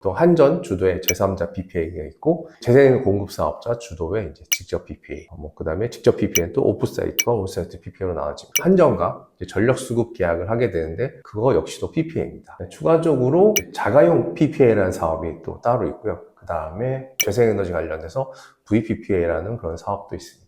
또 한전 주도의 제3자 PPA가 있고 재생에너지 공급 사업자 주도의 이제 직접 PPA, 그 다음에 직접 PPA는 또 오프사이트와 온사이트 PPA로 나눠집니다. 한전과 전력 수급 계약을 하게 되는데 그거 역시도 PPA입니다. 추가적으로 자가용 PPA라는 사업이 또 따로 있고요. 그 다음에 재생에너지 관련해서 VPPA라는 그런 사업도 있습니다.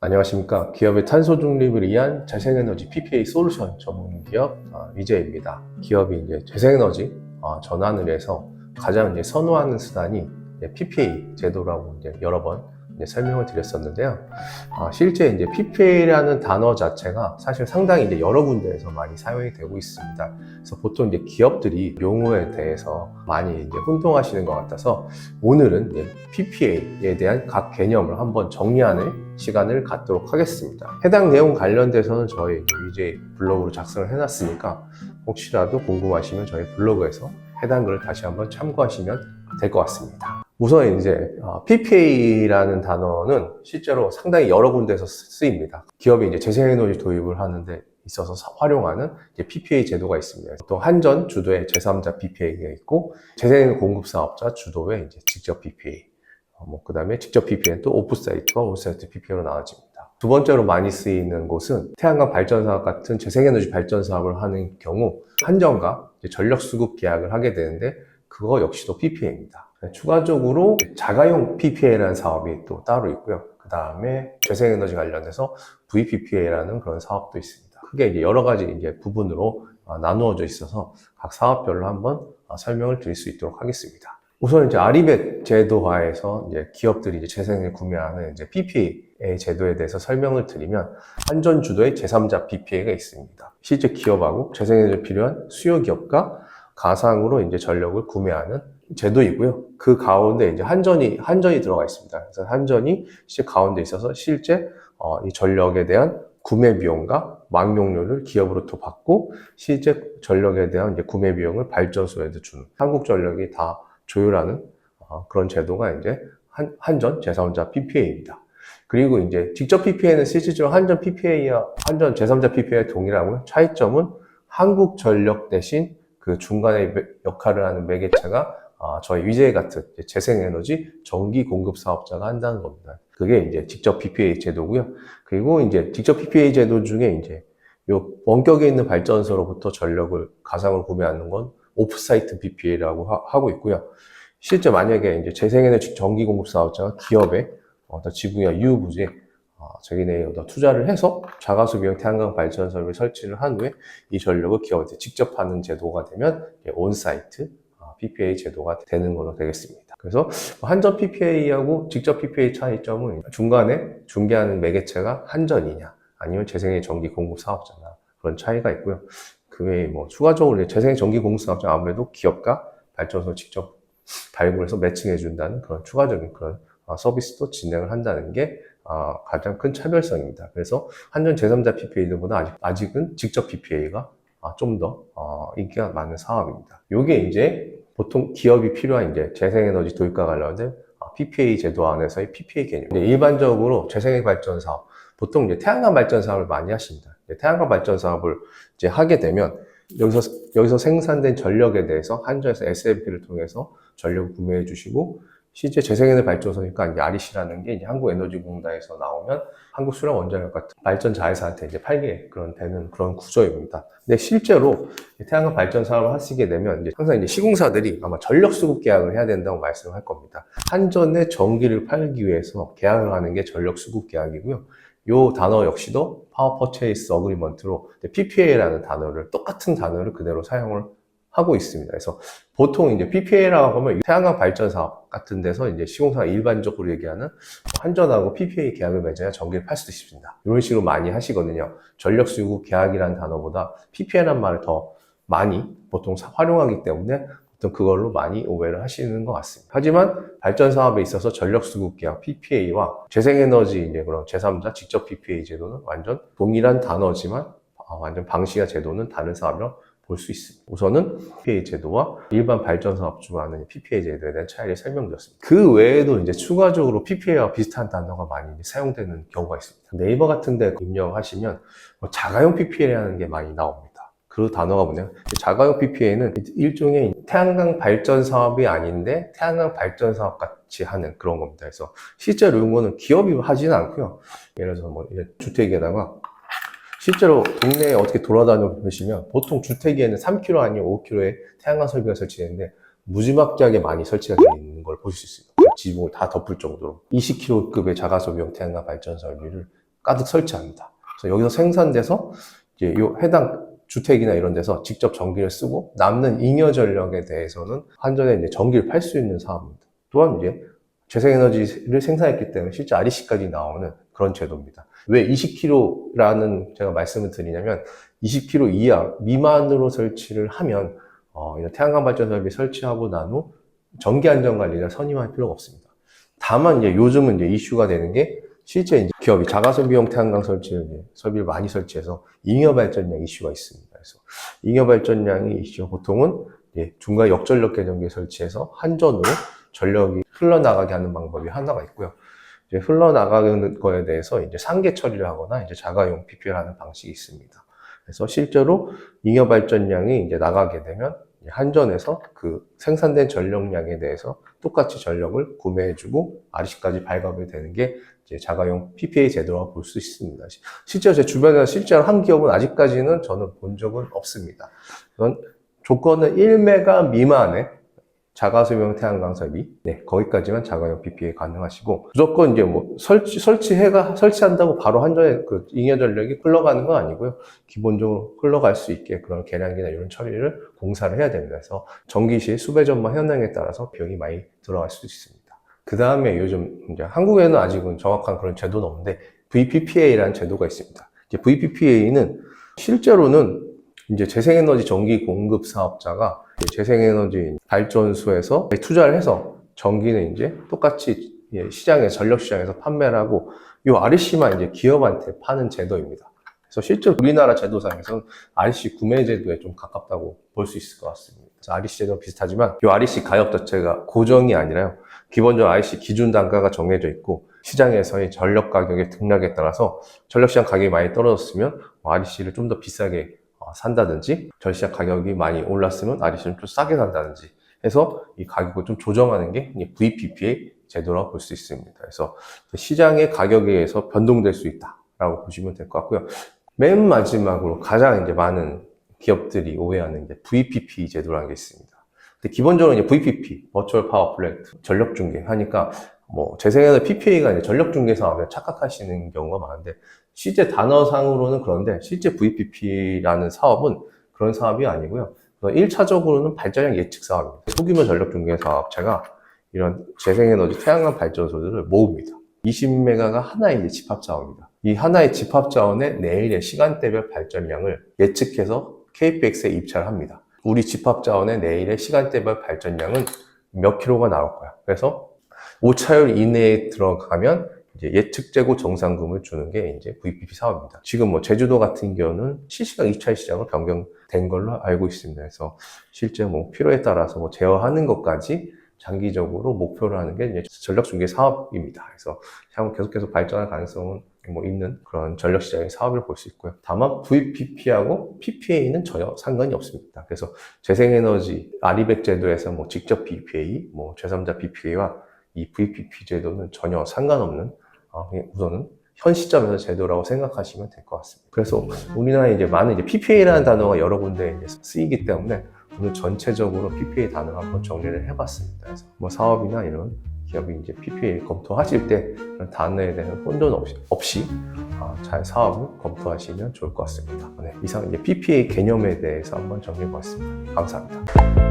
안녕하십니까. 기업의 탄소 중립을 위한 재생에너지 PPA 솔루션 전문 기업 위재입니다. 기업이 이제 재생에너지 전환을 해서 가장 이제 선호하는 수단이 PPA 제도라고 이제 여러 번 설명을 드렸었는데요. 실제 이제 PPA라는 단어 자체가 사실 상당히 이제 여러 군데에서 많이 사용이 되고 있습니다. 그래서 보통 이제 기업들이 용어에 대해서 많이 이제 혼동하시는 것 같아서 오늘은 이제 PPA에 대한 각 개념을 한번 정리하는 시간을 갖도록 하겠습니다. 해당 내용 관련돼서는 저희 위재 블로그로 작성을 해놨으니까 혹시라도 궁금하시면 저희 블로그에서 해당 글을 다시 한번 참고하시면 될 것 같습니다. 우선 이제 PPA라는 단어는 실제로 상당히 여러 군데에서 쓰입니다. 기업이 이제 재생에너지 도입을 하는데 있어서 활용하는 이제 PPA 제도가 있습니다. 또 한전 주도의 제3자 PPA가 있고 재생에너지 공급 사업자 주도의 이제 직접 PPA, 그 다음에 직접 PPA는 또 오프사이트와 온사이트 PPA로 나눠집니다. 두 번째로 많이 쓰이는 곳은 태양광 발전 사업 같은 재생에너지 발전 사업을 하는 경우 한전과 전력 수급 계약을 하게 되는데 그거 역시도 PPA입니다. 추가적으로 자가용 PPA라는 사업이 또 따로 있고요. 그 다음에 재생에너지 관련해서 VPPA라는 그런 사업도 있습니다. 크게 이제 여러 가지 이제 부분으로 나누어져 있어서 각 사업별로 한번 설명을 드릴 수 있도록 하겠습니다. 우선 이제 아리백 제도화에서 이제 기업들이 이제 재생을 구매하는 이제 PPA 제도에 대해서 설명을 드리면 한전 주도의 제3자 PPA가 있습니다. 실제 기업하고 재생에너지 필요한 수요 기업과 가상으로 이제 전력을 구매하는 제도이고요. 그 가운데 이제 한전이 들어가 있습니다. 그래서 한전이 실제 가운데 있어서 실제 이 전력에 대한 구매 비용과 망용료를 기업으로부터 받고 실제 전력에 대한 이제 구매 비용을 발전소에도 주는 한국전력이 다 조율하는 그런 제도가 이제 한전 제3자 PPA입니다. 그리고 이제 직접 PPA는 실질적으로 한전 PPA와 한전 제3자 PPA와 동일하고요. 차이점은 한국전력 대신 그 중간에 역할을 하는 매개체가 저희 위재 같은 재생에너지 전기 공급 사업자가 한다는 겁니다. 그게 이제 직접 PPA 제도고요. 그리고 이제 직접 PPA 제도 중에 이제 요 원격에 있는 발전소로부터 전력을 가상으로 구매하는 건 오프사이트 PPA라고 하고 있고요. 실제 만약에 이제 재생에너지 전기 공급 사업자가 기업의 어떤 지분이나 유부지에 자기네 투자를 해서 자가수 비용 태양광 발전소를 설치를 한 후에 이 전력을 기업한테 직접 하는 제도가 되면 온사이트 PPA 제도가 되는 걸로 되겠습니다. 그래서 한전 PPA하고 직접 PPA 차이점은 중간에 중개하는 매개체가 한전이냐 아니면 재생의 전기 공급 사업자나 그런 차이가 있고요. 그 외에 추가적으로 재생의 전기 공급 사업자 아무래도 기업과 발전소 직접 발굴해서 매칭해준다는 그런 추가적인 그런 서비스도 진행을 한다는 게 가장 큰 차별성입니다. 그래서 한전 제3자 PPA보다 아직은 직접 PPA가 좀 더 인기가 많은 사업입니다. 이게 이제 보통 기업이 필요한 이제 재생에너지 도입과 관련된 PPA 제도 안에서의 PPA 개념. 일반적으로 재생에너지 발전 사업, 보통 이제 태양광 발전 사업을 많이 하십니다. 태양광 발전 사업을 이제 하게 되면 여기서 생산된 전력에 대해서 한전에서 SMP를 통해서 전력을 구매해 주시고 실제 재생에너지 발전소니까 이제 REC라는 게 이제 한국에너지공단에서 나오면 한국수력원자력 같은 발전 자회사한테 이제 팔게 되는 그런 구조입니다. 근데 실제로 태양광 발전 사업을 하시게 되면 이제 항상 이제 시공사들이 아마 전력 수급 계약을 해야 된다고 말씀을 할 겁니다. 한전에 전기를 팔기 위해서 계약을 하는 게 전력 수급 계약이고요. 요 단어 역시도 파워 퍼체이스 어그리먼트로 PPA라는 똑같은 단어를 그대로 사용을 하고 있습니다. 그래서 보통 이제 PPA라고 하면 태양광 발전 사업 같은 데서 이제 시공사가 일반적으로 얘기하는 한전하고 PPA 계약을 맺어야 전기를 팔 수도 있습니다. 이런 식으로 많이 하시거든요. 전력 수급 계약이라는 단어보다 PPA라는 말을 더 많이 보통 활용하기 때문에 보통 그걸로 많이 오해를 하시는 것 같습니다. 하지만 발전 사업에 있어서 전력 수급 계약 PPA와 재생에너지 이제 그런 제3자 직접 PPA 제도는 완전 동일한 단어지만 완전 방식과 제도는 다른 사업이라고 볼 수 있습니다. 우선은 PPA 제도와 일반 발전 사업주가 하는 PPA 제도에 대한 차이를 설명드렸습니다. 그 외에도 이제 추가적으로 PPA와 비슷한 단어가 많이 사용되는 경우가 있습니다. 네이버 같은 데 입력하시면 자가용 PPA라는 게 많이 나옵니다. 그 단어가 뭐냐면 자가용 PPA는 일종의 태양광 발전 사업이 아닌데 태양광 발전 사업 같이 하는 그런 겁니다. 그래서 실제로 이런 거는 기업이 하지는 않고요. 예를 들어서 뭐 주택에다가 실제로 동네에 어떻게 돌아다녀 보시면 보통 주택에는 3km 아니면 5km의 태양광 설비가 설치되는데 무지막지하게 많이 설치가 되어 있는 걸 보실 수 있습니다. 지붕을 다 덮을 정도로 20km급의 자가소비용 태양광 발전 설비를 가득 설치합니다. 그래서 여기서 생산돼서 이제 요 해당 주택이나 이런 데서 직접 전기를 쓰고 남는 잉여 전력에 대해서는 한전에 이제 전기를 팔 수 있는 사업입니다. 또한 이제 재생에너지를 생산했기 때문에 실제 REC까지 나오는 그런 제도입니다. 왜 20kg라는 제가 말씀을 드리냐면 20kg 이하 미만으로 설치를 하면 이런 태양광 발전 설비 설치하고 난 후 전기 안전 관리를 선임할 필요가 없습니다. 다만 이제 요즘은 이제 이슈가 되는 게 실제 이제 기업이 자가소비용 태양광 설비를 많이 설치해서 잉여 발전량 이슈가 있습니다. 그래서 잉여 발전량이 이슈 보통은 중간 역전력 계정기에 설치해서 한전으로 전력이 흘러나가게 하는 방법이 하나가 있고요. 이제 흘러나가는 거에 대해서 이제 상계 처리를 하거나 이제 자가용 PPA를 하는 방식이 있습니다. 그래서 실제로 잉여 발전량이 이제 나가게 되면 한전에서 그 생산된 전력량에 대해서 똑같이 전력을 구매해주고 REC까지 발급이 되는 게 이제 자가용 PPA 제도라고 볼 수 있습니다. 실제로 제 주변에서 실제로 한 기업은 아직까지는 저는 본 적은 없습니다. 그건 조건은 1메가 미만의 자가소비용 태양광 설비, 거기까지만 자가용 PPA 가능하시고, 무조건 이제 뭐 설치한다고 바로 한전에 그 잉여 전력이 흘러가는 건 아니고요. 기본적으로 흘러갈 수 있게 그런 계량기나 이런 처리를 공사를 해야 됩니다. 그래서 전기시 수배전망 현황에 따라서 비용이 많이 들어갈 수 있습니다. 그 다음에 요즘 이제 한국에는 아직은 정확한 그런 제도는 없는데 VPPA라는 제도가 있습니다. 이제 VPPA는 실제로는 이제 재생에너지 전기 공급 사업자가 재생에너지 발전소에서 투자를 해서 전기는 이제 똑같이 시장에서 전력시장에서 판매를 하고 이 REC만 이제 기업한테 파는 제도입니다. 그래서 실제로 우리나라 제도상에서는 REC 구매 제도에 좀 가깝다고 볼 수 있을 것 같습니다. 그래서 REC 제도가 비슷하지만 이 REC 가격 자체가 고정이 아니라요. 기본적으로 REC 기준 단가가 정해져 있고 시장에서의 전력 가격의 등락에 따라서 전력시장 가격이 많이 떨어졌으면 REC를 좀 더 비싸게 산다든지 전시장 가격이 많이 올랐으면 REC를 좀 싸게 산다든지 해서 이 가격을 좀 조정하는 게 VPPA 제도라고 볼 수 있습니다. 그래서 시장의 가격에 의해서 변동될 수 있다라고 보시면 될 것 같고요. 맨 마지막으로 가장 이제 많은 기업들이 오해하는 게 VPP 제도라는 게 있습니다. 근데 기본적으로 이제 VPP, 버추얼 파워 플랜트, 전력 중개 하니까 뭐 재생에너지 PPA가 이제 전력 중개 사업에 착각하시는 경우가 많은데 실제 단어상으로는 그런데 실제 VPP라는 사업은 그런 사업이 아니고요. 1차적으로는 발전량 예측 사업입니다. 소규모 전력 중개 사업체가 이런 재생에너지 태양광 발전소들을 모읍니다. 20메가가 하나의 이제 집합 자원입니다. 이 하나의 집합 자원의 내일의 시간대별 발전량을 예측해서 KPX에 입찰을 합니다. 우리 집합 자원의 내일의 시간대별 발전량은 몇 킬로가 나올 거야. 그래서 5차율 이내에 들어가면 이제 예측 재고 정상금을 주는 게 이제 VPP 사업입니다. 지금 뭐 제주도 같은 경우는 실시간 입찰 시장으로 변경된 걸로 알고 있습니다. 그래서 실제 뭐 필요에 따라서 뭐 제어하는 것까지 장기적으로 목표를 하는 게 이제 전력 중개 사업입니다. 그래서 향후 계속해서 발전할 가능성은 뭐 있는 그런 전력 시장의 사업을 볼 수 있고요. 다만 VPP하고 PPA는 전혀 상관이 없습니다. 그래서 재생에너지 RE100 제도에서 뭐 직접 PPA, 뭐 제3자 PPA와 이 VPP 제도는 전혀 상관없는 우선은 현 시점에서 제도라고 생각하시면 될 것 같습니다. 그래서 우리나라에 이제 많은 이제 PPA라는 단어가 여러 군데 이제 쓰이기 때문에 오늘 전체적으로 PPA 단어를 한번 정리를 해봤습니다. 그래서 뭐 사업이나 이런 기업이 이제 PPA 검토하실 때 이런 단어에 대한 혼돈 없이 잘 사업을 검토하시면 좋을 것 같습니다. 네, 이상 이제 PPA 개념에 대해서 한번 정리해봤습니다. 감사합니다.